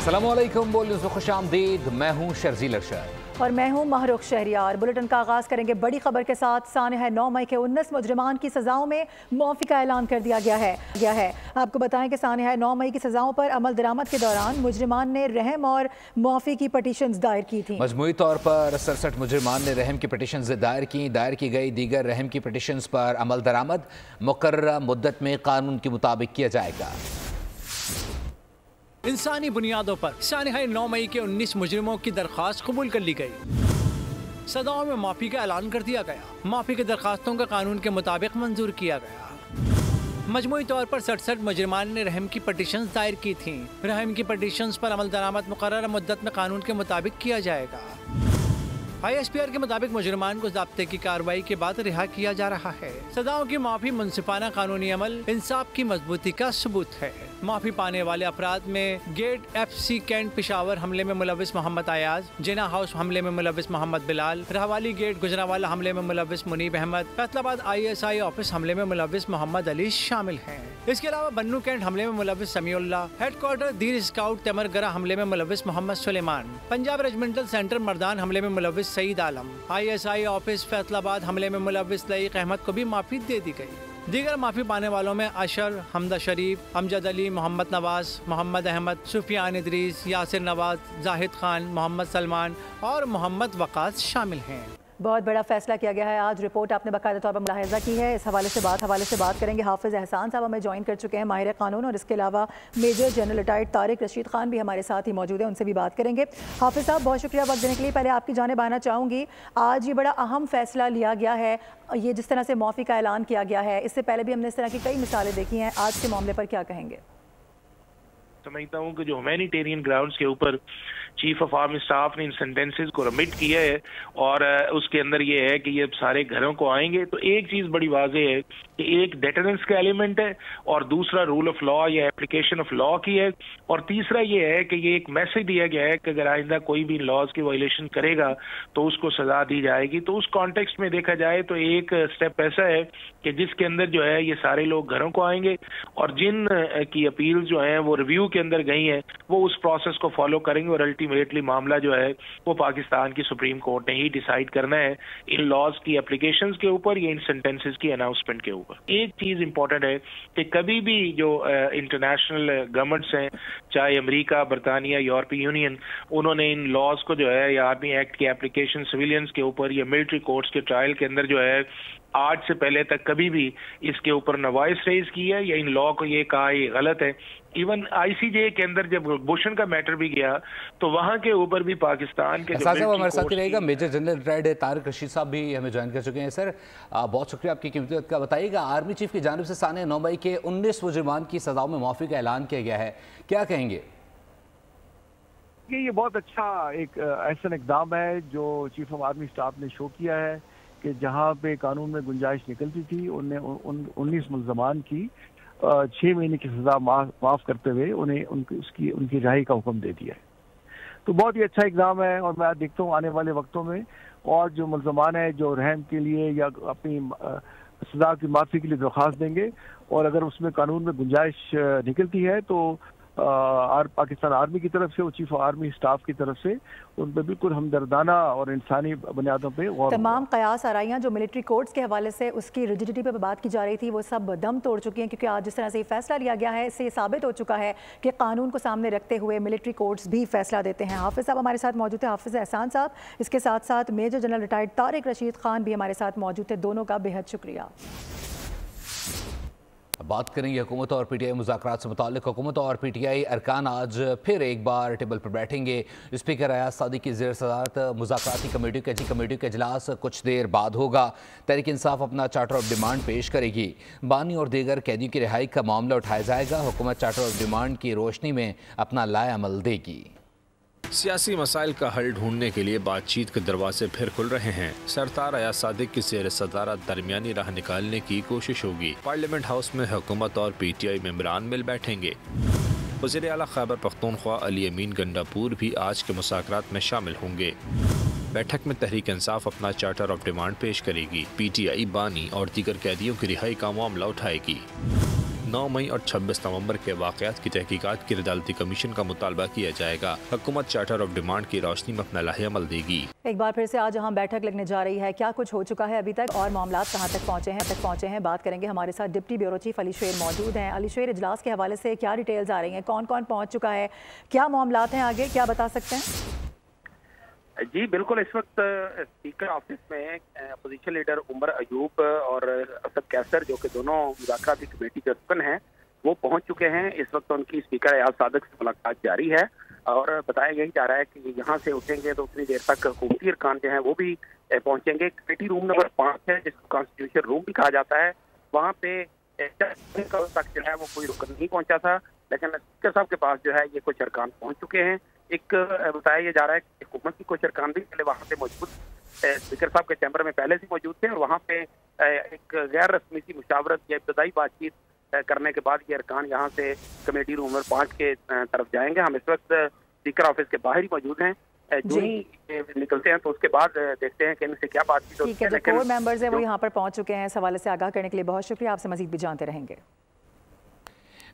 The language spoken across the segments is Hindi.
अस्सलामुअलैकुम, बोल न्यूज़ में खुशामदीद। मैं हूँ शर्जील अरशद और मैं हूँ महरुख शहरियार। बुलेटिन का आगाज़ करेंगे बड़ी खबर के साथ। सानह 9 मई के 19 मुजरिमान की सज़ाओं में मुआफ़ी का ऐलान कर दिया गया है। आपको बताएं कि सानह 9 मई की सज़ाओं पर अमल दरामद के दौरान मुजरिमान ने रहम और मुआफ़ी की पटिशन्स दायर की थी। मजमूई तौर पर 67 मुजरिमान ने रहम की पटिशन्स दायर की गई। दीगर रहम की पटिशन्स पर अमल दरामद मुकर्रर मुद्दत में कानून के मुताबिक किया जाएगा। इंसानी बुनियादों पर सानह 9 मई के 19 मुजरिमों की दरख्वास्त कबूल कर ली गई। सजाओं में माफ़ी का ऐलान कर दिया गया। माफ़ी की दरख्वास्तों का कानून के मुताबिक मंजूर किया गया। मजमूई तौर पर 67 मुजरिमान ने रहम की पटिशन्स दायर की थीं। रहम की पटिशन्स पर अमल दरामद मुकर्रर मुद्दत में कानून के मुताबिक किया जाएगा। ISPR के मुताबिक मुजरिमान को ज़ाब्ते की कार्रवाई के बाद रिहा किया जा रहा है। सजाओं की माफ़ी मुनसिफाना कानूनी अमल इंसाफ की मजबूती का सबूत है। माफ़ी पाने वाले अफराद में गेट FC कैंट पिशावर हमले में मुलविस मोहम्मद अयाज, जिना हाउस हमले में मुलविस मोहम्मद बिलाल, रहवाली गेट गुजरावाला हमले में मुलविस मुनीब अहमद, फैसलाबाद ISI ऑफिस हमले में मुलविस मोहम्मद अली शामिल हैं। इसके अलावा बन्नू कैंट हमले में मुलविस समीउल्लाह, हेडक्वार्टर दीर स्काउट तेमरगरा हमले में मुलविस मोहम्मद सुलेमान, पंजाब रेजिमेंटल सेंटर मर्दान हमले में मुलविस सईद आलम, ISI ऑफिस फैसलाबाद हमले में मुलविस लईक अहमद को भी माफ़ी दे दी गई। दीगर माफ़ी पाने वालों में अशर, हमदा शरीफ, अमजद अली, मोहम्मद नवाज, मोहम्मद अहमद, सुफियान इदरीस, यासिर नवाज, जाहिद खान, मोहम्मद सलमान और मोहम्मद वकास शामिल हैं। बहुत बड़ा फैसला किया गया है। आज रिपोर्ट आपने बाकायदा तौर पर मुलाहिजा की है। इस हवाले से बात करेंगे। हाफिज़ एहसान साहब हमें ज्वाइन कर चुके हैं, माहिर कानून, और इसके अलावा major general retired Tariq Rashid Khan भी हमारे साथ ही मौजूद है, उनसे भी बात करेंगे। हाफिज़ साहब, बहुत शुक्रिया वक्त देने के लिए। पहले आपकी जानिब आना चाहूँगी, आज ये बड़ा अहम फैसला लिया गया है, ये जिस तरह से माफ़ी का ऐलान किया गया है, इससे पहले भी हमने इस तरह की कई मिसालें देखी हैं। आज के मामले पर क्या कहेंगे? समझता हूँ कि जो ह्यूमैनिटेरियन ग्राउंड्स के ऊपर चीफ ऑफ आर्मी स्टाफ ने इन सेंटेंसेस को रिमिट किया है और उसके अंदर ये है कि ये सारे घरों को आएंगे, तो एक चीज बड़ी वाज़ेह है कि एक डेटरेंस का एलिमेंट है और दूसरा रूल ऑफ लॉ या एप्लीकेशन ऑफ लॉ की है, और तीसरा ये है कि ये एक मैसेज दिया गया है कि अगर आइंदा कोई भी लॉज की वायलेशन करेगा तो उसको सजा दी जाएगी। तो उस कॉन्टेक्स्ट में देखा जाए तो एक स्टेप ऐसा है कि जिसके अंदर जो है ये सारे लोग घरों को आएंगे और जिन की अपील जो है वो रिव्यू के अंदर गई हैं वो उस प्रोसेस को फॉलो करेंगे और अल्टीमेटली मामला जो है वो पाकिस्तान की सुप्रीम कोर्ट ने ही डिसाइड करना है इन लॉज की एप्लीकेशंस के ऊपर या इन सेंटेंसेस की अनाउंसमेंट के ऊपर। एक चीज इंपॉर्टेंट है कि कभी भी जो इंटरनेशनल गवर्नमेंट्स हैं, चाहे अमेरिका, बरतानिया, यूरोपीय यूनियन, उन्होंने इन लॉज को जो है या आर्मी एक्ट की एप्लीकेशन सिविलियंस के ऊपर या मिलिट्री कोर्ट्स के ट्रायल के अंदर जो है आज से पहले तक कभी भी इसके ऊपर न वॉइस रेज की है या इन लॉ को ये कहा ये गलत है। इवन ICJ के अंदर जब बुशन का मैटर भी गया तो वहां के ऊपर भी पाकिस्तान के हमारे साथ ही रहेगा। Major general retired Tariq Rashid साहब भी हमें ज्वाइन कर चुके हैं। सर, बहुत शुक्रिया आपकी कीमती वक्त का। बताइएगा, आर्मी चीफ की जानिब से सानह 9 मई के 19 मुजरिमान की सजाओं में माफ़ी का ऐलान किया गया है, क्या कहेंगे? ये बहुत अच्छा एक ऐसा इकदाम है जो चीफ ऑफ आर्मी स्टाफ ने शो किया है कि जहाँ पे कानून में गुंजाइश निकलती थी उनने 19 मुल्ज़मान की 6 महीने की सजा माफ करते हुए उन्हें उनकी रिहाई का हुक्म दे दिया है। तो बहुत ही अच्छा इकदाम है और मैं देखता हूँ आने वाले वक्तों में और जो मुल्ज़मान है जो रहम के लिए या अपनी सजा की माफ़ी के लिए दरख्वास्त देंगे और अगर उसमें कानून में गुंजाइश निकलती है तो पाकिस्तान आर्मी की तरफ से और चीफ ऑफ आर्मी स्टाफ की तरफ से उन पर बिल्कुल हमदर्दाना और इंसानी बुनियादों पे तमाम कयास आराइयाँ जो मिलिट्री कोर्ट्स के हवाले से उसकी रिजिडिटी पे बात की जा रही थी वो सब दम तोड़ चुकी हैं, क्योंकि आज जिस तरह से ये फैसला लिया गया है इससे ये साबित हो चुका है कि कानून को सामने रखते हुए मिलिट्री कोर्ट्स भी फैसला देते हैं। हाफिज़ साहब हमारे साथ मौजूद है, हाफिज़ एहसान साहब, इसके साथ साथ major general retired Tariq Rashid Khan भी हमारे साथ मौजूद थे। दोनों का बेहद शुक्रिया। बात करेंगे हुकूमत और PTI मुज़ाकरात से मुताल्लिक़। हुकूमत और PTI अरकान आज फिर एक बार टेबल पर बैठेंगे। स्पीकर अयाज सादी की ज़ेर सदारत मुज़ाकराती कमेटी का इजलास कुछ देर बाद होगा। तहरीक इंसाफ अपना चार्टर ऑफ डिमांड पेश करेगी। बानी और दीगर कैदियों की रिहाई का मामला उठाया जाएगा। हुकूमत चार्टर ऑफ डिमांड की रोशनी में अपना लाए अमल देगी। सियासी मसाइल का हल ढूंढने के लिए बातचीत के दरवाजे फिर खुल रहे हैं। सरतार अयाज सादिक की ज़ेर सदारत दरमियानी राह निकालने की कोशिश होगी। पार्लियामेंट हाउस में हुकूमत और PTI मेंबरान मिल बैठेंगे। वज़ीर आला खैबर पख्तूनख्वा अली अमीन गंडापुर भी आज के मुज़ाकरात में शामिल होंगे। बैठक में तहरीक इंसाफ अपना चार्टर ऑफ डिमांड पेश करेगी। PTI बानी और दीगर कैदियों की रिहाई का मामला उठाएगी। 9 मई और 26 नवंबर के वाक़यात की तहकीकात के लिए अदालती कमीशन का मुतालबा किया जाएगा। हुकूमत चार्टर ऑफ डिमांड की रोशनी में अपना लाहेअमल देगी। एक बार फिर से आज यहाँ बैठक लगने जा रही है, क्या कुछ हो चुका है अभी तक और मामला कहाँ तक पहुँचे हैं बात करेंगे। हमारे साथ डिप्टी ब्यूरो चीफ अली शेर मौजूद हैं। अली शेर, इजलास के हवाले से क्या डिटेल्स आ रही हैं, कौन कौन पहुँच चुका है, क्या मामला हैं आगे, क्या बता सकते हैं? जी बिल्कुल, इस वक्त स्पीकर ऑफिस में अपोजिशन लीडर उमर अयूब और असद कैसर, जो कि दोनों मुज़ाकराती कमेटी के रुकन हैं, वो पहुंच चुके हैं। इस वक्त उनकी स्पीकर अयाज सादिक से मुलाकात जारी है और बताया यही जा रहा है कि यहाँ से उठेंगे तो उतनी देर तक हुकूमती अरकान जो हैं वो भी पहुंचेंगे। कमेटी रूम नंबर 5 है, जिसको कॉन्स्टिट्यूशन रूम भी कहा जाता है। वहाँ पे कल तक जो है वो कोई रुकन नहीं पहुंचा था, लेकिन स्पीकर साहब के पास जो है ये कुछ अरकान पहुंच चुके हैं। एक बताया ये जा रहा है कि हुकूमत की कुछ अरकान भी पहले वहाँ पे मौजूद स्पीकर साहब के चैम्बर में पहले से मौजूद थे और वहाँ पे एक गैर रस्मी सी मुशावरत या इब्तदाई बातचीत करने के बाद ये अरकान यहाँ से कमेटी रूम नंबर 5 के तरफ जाएंगे। हम इस वक्त स्पीकर ऑफिस के बाहर ही मौजूद हैं। जो ही निकलते हैं तो उसके बाद देखते हैं कि इनसे क्या बातचीत होती है। जो कोर मेंबर्स हैं वो यहाँ पर पहुँच चुके हैं। इस हवाले से आगाह करने के लिए बहुत शुक्रिया, आपसे मजीद भी जानते रहेंगे।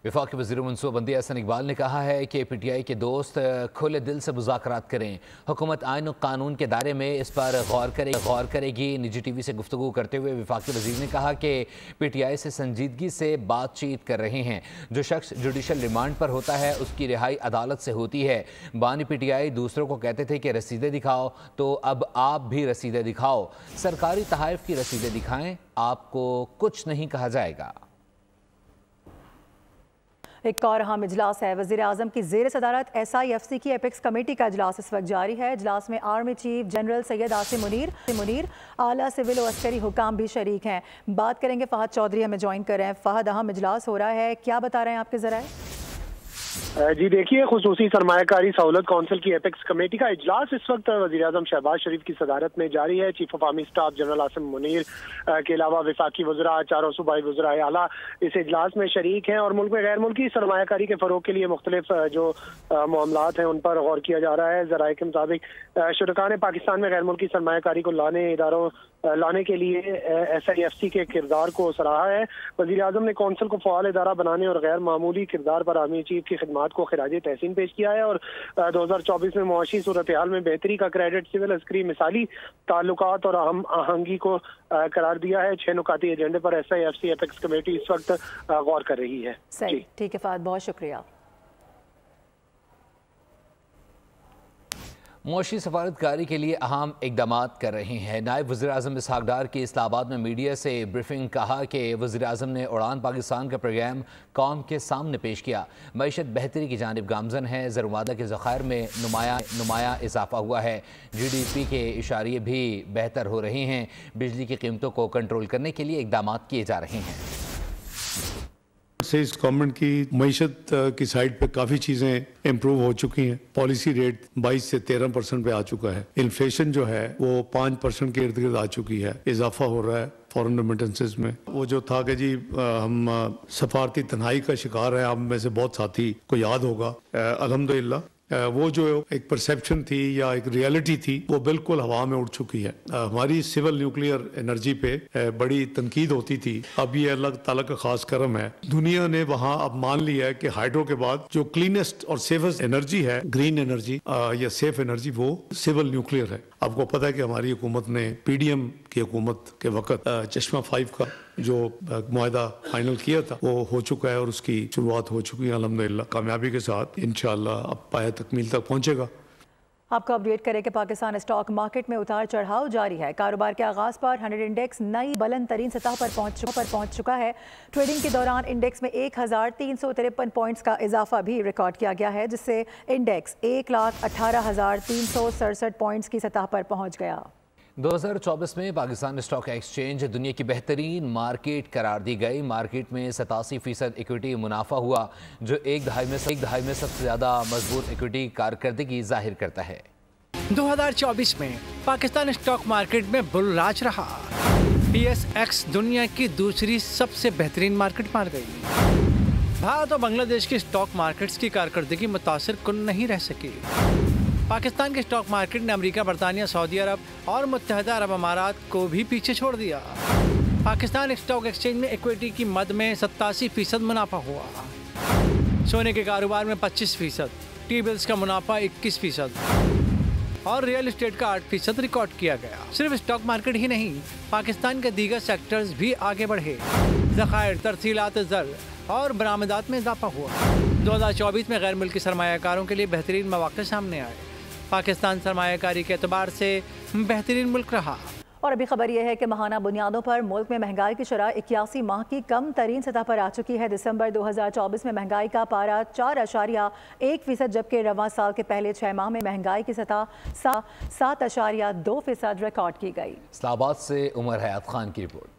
वफाकी वज़ीर मनसूबाबंदी एहसन इकबाल ने कहा है कि PTI के दोस्त खुले दिल से मुज़ाकरात करें। हुकूमत आइन और कानून के दायरे में इस पर गौर करेगी। निजी TV से गुफ्तगू करते हुए वफाकी वज़ीर ने कहा कि PTI से संजीदगी से बातचीत कर रहे हैं। जो शख्स जुडिशल रिमांड पर होता है उसकी रिहाई अदालत से होती है। बानी PTI दूसरों को कहते थे कि रसीदें दिखाओ, तो अब आप भी रसीदें दिखाओ। सरकारी तहाइफ की रसीदें दिखाएं, आपको कुछ नहीं कहा जाएगा। एक और अहम इजलास है। वज़ीर आज़म की ज़ेर सदारत SIFC की एपेक्स कमेटी का इजलास इस वक्त जारी है। इजलास में army chief general Syed Asim Munir, आला सिविल और अस्करी हुकाम भी शरीक हैं। बात करेंगे, फ़हद चौधरी हमें ज्वाइन कर रहे हैं। फ़हद, अहम इजलास हो रहा है, क्या बता रहे हैं आपके ज़राए? जी देखिए, खुसूसी सरमायाकारी सहूलत काउंसिल की एपेक्स कमेटी का इजलास इस वक्त वज़ीर आज़म शहबाज शरीफ की सदारत में जारी है। Chief of army staff general Asim Munir के अलावा वफाकी वज़रा, चारों सूबाई वज़रा आला इस इजलास में शरीक हैं और मुल्क में गैर मुल्की सरमायाकारी के फ़रोग के लिए मुख्तलिफ जो मामलात हैं उन पर गौर किया जा रहा है। ज़राए के मुताबिक शुरका ने पाकिस्तान में गैर मुल्की सरमायाकारी को लाने के लिए SIFC के किरदार को सराहा है। वज़ीर आज़म ने कौंसिल को फ़आल इदारा बनाने और गैर मामूली किरदार पर आर्मी चीफ की खिदमात को खिराज तहसीन पेश किया है और 2024 में मुआशी सूरत हाल में बेहतरी का क्रेडिट सिविल अस्करी मिसाली ताल्लुकात और अहम आहंगी को करार दिया है। 6 नुकाती एजेंडे पर SIFC एपेक्स कमेटी इस वक्त गौर कर रही है। सही, ठीक है फ़हद, बहुत शुक्रिया। मुआशी सफारतकारी के लिए अहम इकदाम कर रहे हैं। नायब वज़ीर आज़म इसहाक डार की इस्लामाबाद में मीडिया से ब्रीफिंग, कहा कि वज़ीर आज़म ने उड़ान पाकिस्तान का प्रोग्राम कौम के सामने पेश किया। मईशत बेहतरी की जानिब गामजन है। ज़रूरत के ज़खायर में नुमाया इजाफा हुआ है। GDP के इशारे भी बेहतर हो रहे हैं। बिजली की कीमतों को कंट्रोल करने के लिए इकदाम किए जा रहे हैं। से इस गवर्नमेंट की मईशत की साइड पे काफ़ी चीज़ें इम्प्रूव हो चुकी हैं। पॉलिसी रेट 22 से 13% पे आ चुका है। इन्फ्लेशन जो है वो 5% के इर्द गिर्द आ चुकी है। इजाफा हो रहा है फॉरेन रेमिटेंसेस में। वो जो था कि जी हम सफारती तन्हाई का शिकार है, आप में से बहुत साथी को याद होगा। अल्हम्दुलिल्लाह वो जो एक परसेप्शन थी या एक रियलिटी थी वो बिल्कुल हवा में उड़ चुकी है। हमारी सिविल न्यूक्लियर एनर्जी पे बड़ी तनकीद होती थी, अब ये अल्लाह ताला का खास करम है, दुनिया ने वहाँ अब मान लिया है कि हाइड्रो के बाद जो क्लीनेस्ट और सेफेस्ट एनर्जी है, ग्रीन एनर्जी या सेफ एनर्जी, वो सिविल न्यूक्लियर है। आपको पता है कि हमारी हुकूमत ने PDM की हुकूमत के वक्त चश्मा 5 का जो मुआहदा फाइनल किया था वो हो चुका है और उसकी शुरुआत हो चुकी है अल्हम्दुलिल्लाह कामयाबी के साथ। इंशाअल्लाह अब पाया तकमील तक पहुंचेगा। आपको अपडेट करें कि पाकिस्तान स्टॉक मार्केट में उतार चढ़ाव जारी है। कारोबार के आगाज पर 100 इंडेक्स नई बुलंद तरीन सतह पर पहुंच चुका है। ट्रेडिंग के दौरान इंडेक्स में 1353 पॉइंट्स का इजाफा भी रिकॉर्ड किया गया है, जिससे इंडेक्स 1,18,367 पॉइंट्स की सतह पर पहुंच गया। 2024 में पाकिस्तान स्टॉक एक्सचेंज दुनिया की बेहतरीन मार्केट करार दी गई। मार्केट में 87% इक्विटी मुनाफा हुआ, जो एक दहाई में सबसे ज़्यादा मजबूत इक्विटी कारकर्दगी जाहिर करता है। 2024 में पाकिस्तान स्टॉक मार्केट में बुल राज रहा। PSX दुनिया की दूसरी सबसे बेहतरीन मार्केट मान गई। भारत और बांग्लादेश की स्टॉक मार्केट्स की कारकर्दगी मुतासिर कुन नहीं रह सकी। पाकिस्तान के स्टॉक मार्केट ने अमेरिका, बरतानिया, सऊदी अरब और मुत्तहदा अरब अमारात को भी पीछे छोड़ दिया। पाकिस्तान स्टॉक एक्सचेंज में इक्विटी की मद में 87% मुनाफा हुआ। सोने के कारोबार में 25%, टी बिल्स का मुनाफा 21% और रियल एस्टेट का 8% रिकॉर्ड किया गया। सिर्फ स्टॉक मार्केट ही नहीं, पाकिस्तान के दीगर सेक्टर्स भी आगे बढ़े। ज़खायर, तरसीलात ज़र और बरामदात में इजाफा हुआ। 2024 में गैर मुल्की सरमायाकारों के लिए बेहतरीन मौक़े सामने आए। पाकिस्तान सरमायाकारी के एतबार से बेहतरीन मुल्क रहा। और अभी खबर यह है कि माहाना बुनियादों पर मुल्क में महंगाई की शरह 81 माह की कम तरीन सतह पर आ चुकी है। दिसंबर 2024 में महंगाई का पारा 4.1%, जबकि रवां साल के पहले 6 माह में महंगाई की सतह 7.2% रिकॉर्ड की गई। इस्लामाबाद से उमर हयात खान की रिपोर्ट।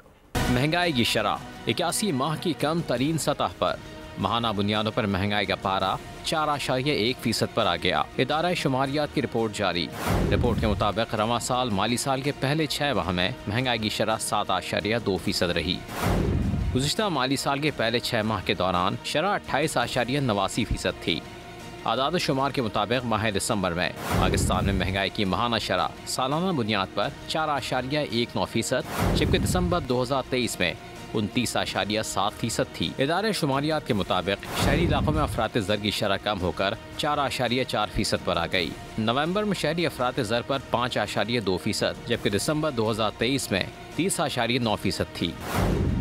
महंगाई की शरह 81 माह की कम तरीन सतह पर। माहाना बुनियादों पर महंगाई का पारा 4.1% पर आ गया। इदारा शुमारियात की रिपोर्ट जारी। रिपोर्ट के मुताबिक रवां साल माली साल के पहले 6 माह में महंगाई की शरह 7.2% रही। गुज़िश्ता माली साल के पहले 6 माह के दौरान शरह 28.89% थी। आदाद शुमार के मुताबिक माह दिसंबर में पाकिस्तान में महंगाई की माहाना शरह सालाना बुनियाद पर 4.19%, जबकि दिसंबर 2023 में 29.7% थी। इदारे शुमारियात के मुताबिक शहरी इलाकों में अफरात ज़र की शरह कम होकर 4.4% पर आ गई। नवंबर में शहरी अफरात ज़र पर 5.2%, जबकि दिसंबर 2023 में 30.9% थी।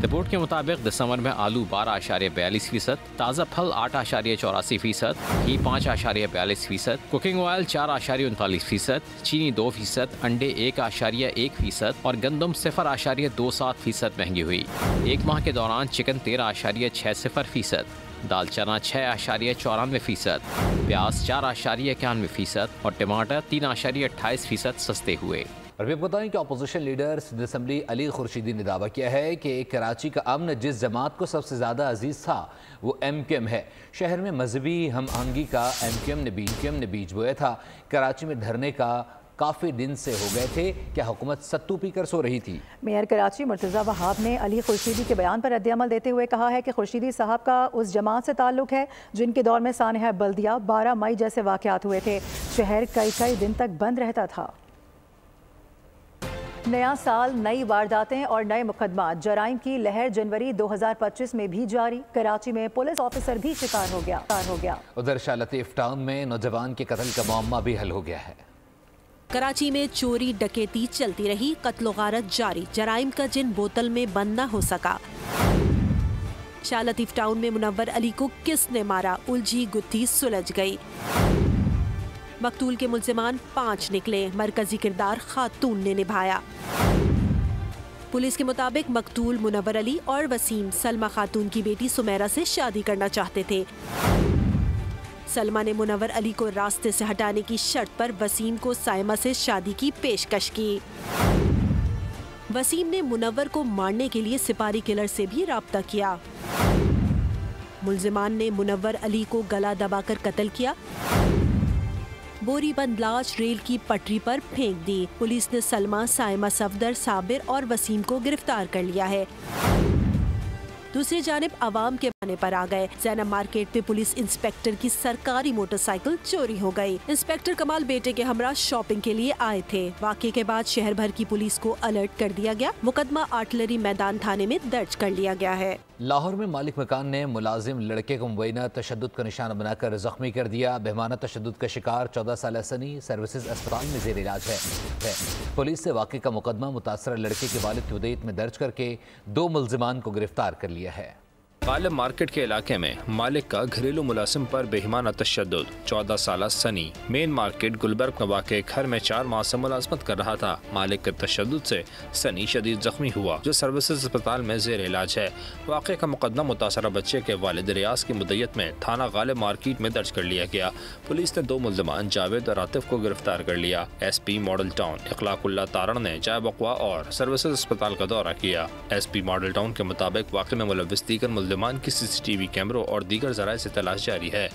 रिपोर्ट के मुताबिक दिसंबर में आलू 12.42%, ताज़ा फल 8.84%, घी 5.42%, कुकिंग ऑयल 4.39%, चीनी 2%, अंडे 1.1% और गंदम 0.27% महंगी हुई। एक माह के दौरान चिकन 13.60%, दाल चना 6.94%, प्याज 4.91% और टमाटर 3.28% सस्ते हुए। और भी बताएं कि opposition leader Sindh assembly Ali Khurshidi ने दावा किया है कि कराची का अमन जिस जमात को सबसे ज़्यादा अजीज़ था वो MQM है। शहर में मजहबी हम आहंगी का MQM ने बीज बोया था। कराची में धरने का काफ़ी दिन से हो गए थे। क्या हुकूमत सत्तू पीकर सो रही थी? मेयर कराची मुर्तज़ा वहाब ने अली खुर्शीदी के बयान पर रद्द-ए-अमल देते हुए कहा है कि खुर्शीदी साहब का उस जमात से ताल्लुक़ है जिनके दौर में सानहा बल्दिया 12 मई जैसे वाक़यात हुए थे। शहर कई दिन तक बंद रहता था। नया साल, नई वारदातें और नए मुकदमा, जराइम की लहर जनवरी 2025 में भी जारी। कराची में पुलिस ऑफिसर भी शिकार हो गया। उधर शाह लतीफ टाउन में नौजवान के कत्ल का मामला भी हल हो गया है। कराची में चोरी डकैती चलती रही, कत्ल गारत जारी, जराइम का जिन बोतल में बंद न हो सका। शाह लतीफ टाउन में मुनव्वर अली को किसने मारा, उलझी गुत्थी सुलझ गई। मकतूल के मुल्जिमान 5 निकले, मरकजी किरदार खातून ने निभाया। पुलिस के मुताबिक मकतूल मुनव्वर अली और वसीम सलमा खातून की बेटी सुमेरा से शादी करना चाहते थे। सलमा ने मुनव्वर अली को रास्ते से हटाने की शर्त पर वसीम को साइमा से शादी की पेशकश की। वसीम ने मुनव्वर को मारने के लिए सिपारी किलर से भी राब्ता किया। मुल्जिमान ने मुनव्वर अली को गला दबाकर कत्ल किया। बोरी बंद लाश रेल की पटरी पर फेंक दी। पुलिस ने सलमा, साइमा, सफदर, साबिर और वसीम को गिरफ्तार कर लिया है। दूसरी जानिब आवाम के बहाने पर आ गए। ज़ैनब मार्केट में पुलिस इंस्पेक्टर की सरकारी मोटरसाइकिल चोरी हो गई। इंस्पेक्टर कमाल बेटे के हमरा शॉपिंग के लिए आए थे। वाक़े के बाद शहर भर की पुलिस को अलर्ट कर दिया गया। मुकदमा आर्टिलरी मैदान थाने में दर्ज कर लिया गया है। लाहौर में मालिक मकान ने मुलाजिम लड़के को मुबैना तशद्दुद का निशाना बनाकर जख्मी कर दिया। बेहमाना तशद्दुद का शिकार 14 साल सनी सर्विसेज अस्पताल में जेर इलाज है। पुलिस ने वाक़े का मुकदमा मुतासर लड़के के वालिद की वदीयत में दर्ज करके 2 मुल्जिमान को गिरफ्तार कर लिया है। गालिब मार्केट के इलाके में मालिक का घरेलू मुलाजिम पर बेईमाना तशद्दुद। 14 साल सनी मेन मार्केट गुलबर्ग में वाक़े घर में 4 माह से मुलाजमत कर रहा था। मालिक के तशद्दुद से सनी शदीद जख्मी हुआ, जो सर्विसेज अस्पताल में जेर इलाज है। वाक़े का मुकदमा मुतासरा बच्चे के वालिद रियाज की मुद्दत में थाना गालिब मार्केट में दर्ज कर लिया गया। पुलिस ने 2 मुल्जिमान जावेद और आतिफ को गिरफ्तार कर लिया। SP मॉडल टाउन इखलाकुल्लाह तारण ने जाए बकवा और सर्विसेज अस्पताल का दौरा किया। SP मॉडल टाउन के मुताबिक वाक़े में मुलव्विस दीगर मुल्जिमान की CCTV कैमरों और दीगर ज़राए से तलाश जारी है।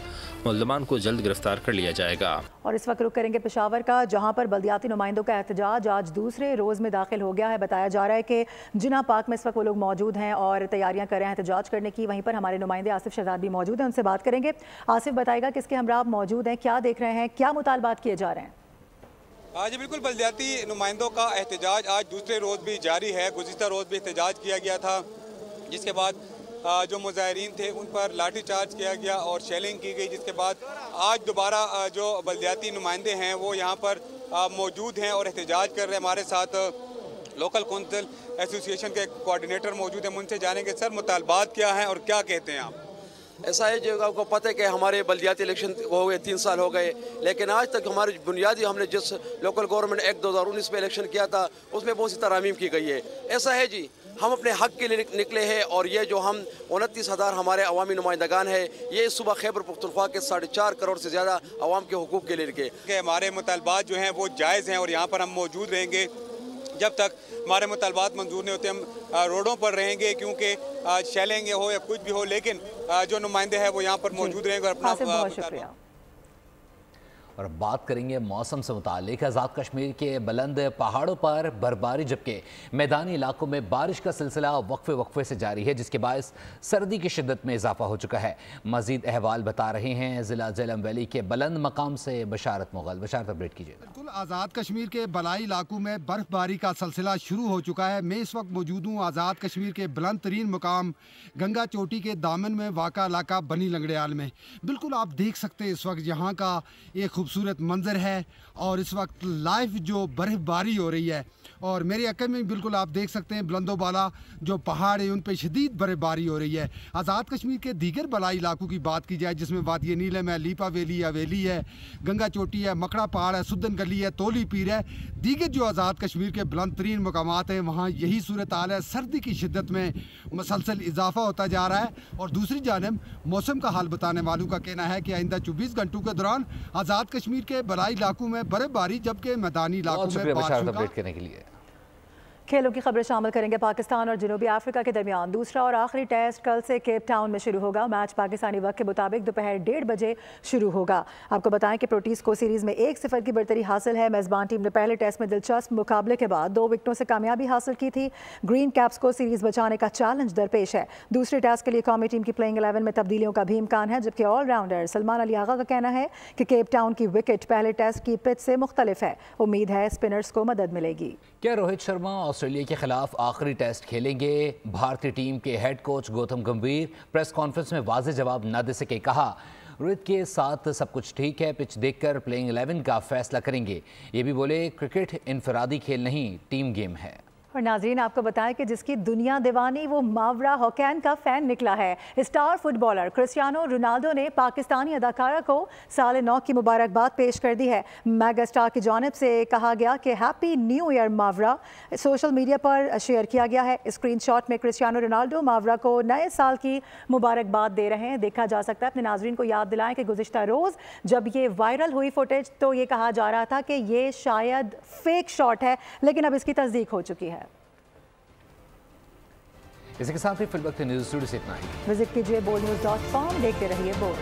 मुल्जिमान को जल्द गिरफ्तार कर लिया जाएगा। और इस वक्त रुक करेंगे पेशावर का, जहां पर बल्दियाती नुमाइंदों का एहतजाज आज दूसरे रोज़ में दाखिल हो गया है। बताया जा रहा है कि जिना पार्क में इस वक्त वो लोग मौजूद हैं और तैयारियां कर रहे हैं एहतजाज करने की। वहीं पर हमारे नुमाइंदे आसिफ शहजाद भी मौजूद हैं, उनसे बात करेंगे। आसिफ बताएगा किसके हमरा मौजूद हैं, क्या देख रहे हैं, क्या मुतालबात किए जा रहे हैं? जी बिल्कुल, बल्दियाती नुमाइंदों का एहतजाज आज दूसरे रोज़ भी जारी है। गुज़िश्ता रोज़ भी एहतजाज किया गया था, जिसके बाद जो मुजाहिरीन थे उन पर लाठी चार्ज किया गया और शेलिंग की गई, जिसके बाद आज दोबारा जो बल्दियाती नुमाइंदे हैं वो यहाँ पर मौजूद हैं और एहतजाज कर रहे हैं। हमारे साथ लोकल कौंसिल एसोसिएशन के कोऑर्डिनेटर मौजूद हैं, उनसे जानेंगे सर मुतालबात क्या हैं और क्या कहते हैं आप। ऐसा है जो आपको पता है कि हमारे बल्दियाती इलेक्शन हो गए 3 साल हो गए, लेकिन आज तक हमारे बुनियादी हमने जिस लोकल गवर्नमेंट एक्ट 2019 में इलेक्शन किया था उसमें बहुत सी तरामीम की गई है। ऐसा है जी, हम अपने हक के लिए निकले हैं और ये जो हम 29,000 हमारे अवामी नुमाइंदगान है, ये सुबह खैबर पख्तूनख्वा के 4.5 करोड़ से ज़्यादा अवाम के हुकूक के लिए निकले कि हमारे मुतालबात जो हैं वो जायज़ हैं और यहाँ पर हम मौजूद रहेंगे जब तक हमारे मुतालबात मंजूर नहीं होते। हम रोडों पर रहेंगे क्योंकि शेलिंग हो या कुछ भी हो, लेकिन जो नुमाइंदे हैं वो यहाँ पर मौजूद रहेंगे और अपना। और अब बात करेंगे मौसम से मुतालिक। आज़ाद कश्मीर के बुलंद पहाड़ों पर बर्फबारी जबकि मैदानी इलाकों में बारिश का सिलसिला वक्फे वक्फे से जारी है, जिसके बायस सर्दी की शिद्दत में इजाफा हो चुका है। मजीद अहवाल बता रहे हैं ज़िला झेलम वैली के बुलंद मकाम से बशारत मुगल। बशारत अपडेट कीजिए। बिल्कुल, आज़ाद कश्मीर के बलाई इलाकों में बर्फबारी का सिलसिला शुरू हो चुका है। मैं इस वक्त मौजूद हूँ आज़ाद कश्मीर के बुलंद तरीन मुकाम गंगा चोटी के दामन में वाक़ा इलाका बनी लंगड़ियाल में। बिल्कुल आप देख सकते हैं इस वक्त यहाँ का एक खूबसूरत मंजर है और इस वक्त लाइव जो बर्फबारी हो रही है और मेरे अकल में बिल्कुल आप देख सकते हैं बुलंदो बाला जो पहाड़ है उन पर शदीद बर्फबारी हो रही है। आज़ाद कश्मीर के दीगर बलाई इलाकों की बात की जाए जिसमें वादी नीलम है, लीपा वैली है, वेली है, गंगा चोटी है, मकड़ा पहाड़ है, सुदन गली है, तोली पीर है, दीगर जो आज़ाद कश्मीर के बुलंद तरीन मकामात हैं वहाँ यही सूरत हाल है। सर्दी की शिद्दत में मुसलसल इजाफा होता जा रहा है और दूसरी जानब मौसम का हाल बताने वालों का कहना है कि आइंदा 24 घंटों के दौरान आज़ाद कश्मीर के बलाई इलाकों में बर्फबारी जबकि मैदानी इलाकों में अपडेट करने के लिए। खेलों की खबरें शामिल करेंगे। पाकिस्तान और जनूबी अफ्रीका के दरमियान दूसरा और आखिरी टेस्ट कल से केप टाउन में शुरू होगा। मैच पाकिस्तानी वक्त के मुताबिक दोपहर 1:30 बजे शुरू होगा। आपको बताएं कि प्रोटीज को सीरीज़ में 1-0 की बढ़तरी हासिल है। मेज़बान टीम ने पहले टेस्ट में दिलचस्प मुकाबले के बाद 2 विकेटों से कामयाबी हासिल की थी। ग्रीन कैप्स को सीरीज़ बचाने का चैलेंज दरपेश है। दूसरे टेस्ट के लिए कौमी टीम की प्लेइंग 11 में तब्दीलियों का भी इम्कान है, जबकि ऑलराउंडर सलमान अली आगा का कहना है कि केप टाउन की विकेट पहले टेस्ट की पिच से मुख्तलिफ है। उम्मीद है स्पिनर्स को मदद मिलेगी। क्या रोहित शर्मा ऑस्ट्रेलिया के खिलाफ आखिरी टेस्ट खेलेंगे? भारतीय टीम के हेड कोच गौतम गंभीर प्रेस कॉन्फ्रेंस में वाज़ेह जवाब न दे सके। कहा रोहित के साथ सब कुछ ठीक है, पिच देखकर प्लेइंग 11 का फैसला करेंगे। ये भी बोले क्रिकेट इनफरादी खेल नहीं, टीम गेम है। और नाजरीन आपको बताएं कि जिसकी दुनिया दीवानी वो मावरा हॉकैन का फैन निकला है। स्टार फुटबॉलर क्रिस्टियानो रोनाल्डो ने पाकिस्तानी अदाकारा को साल 9 की मुबारकबाद पेश कर दी है। मेगा स्टार की जानिब से कहा गया कि happy new year Mawra social media share शेयर किया गया है। स्क्रीनशॉट में क्रिस्टियानो रोनाल्डो मावरा को नए साल की मुबारकबाद दे रहे हैं, देखा जा सकता है। अपने नाजरीन को याद दिलाएं कि गुज़िश्ता रोज़ जब ये वायरल हुई फुटेज तो ये कहा जा रहा था कि ये शायद फेक शॉट है, लेकिन अब इसकी तस्दीक हो चुकी है। इसी के साथ ही फिल वक्त न्यूज़ स्टूडियो से इतना ही। विजिट कीजिए boldnews.com, देखते रहिए बोल्ड।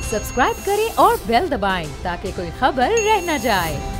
सब्सक्राइब करें और बेल दबाएं ताकि कोई खबर रह न जाए।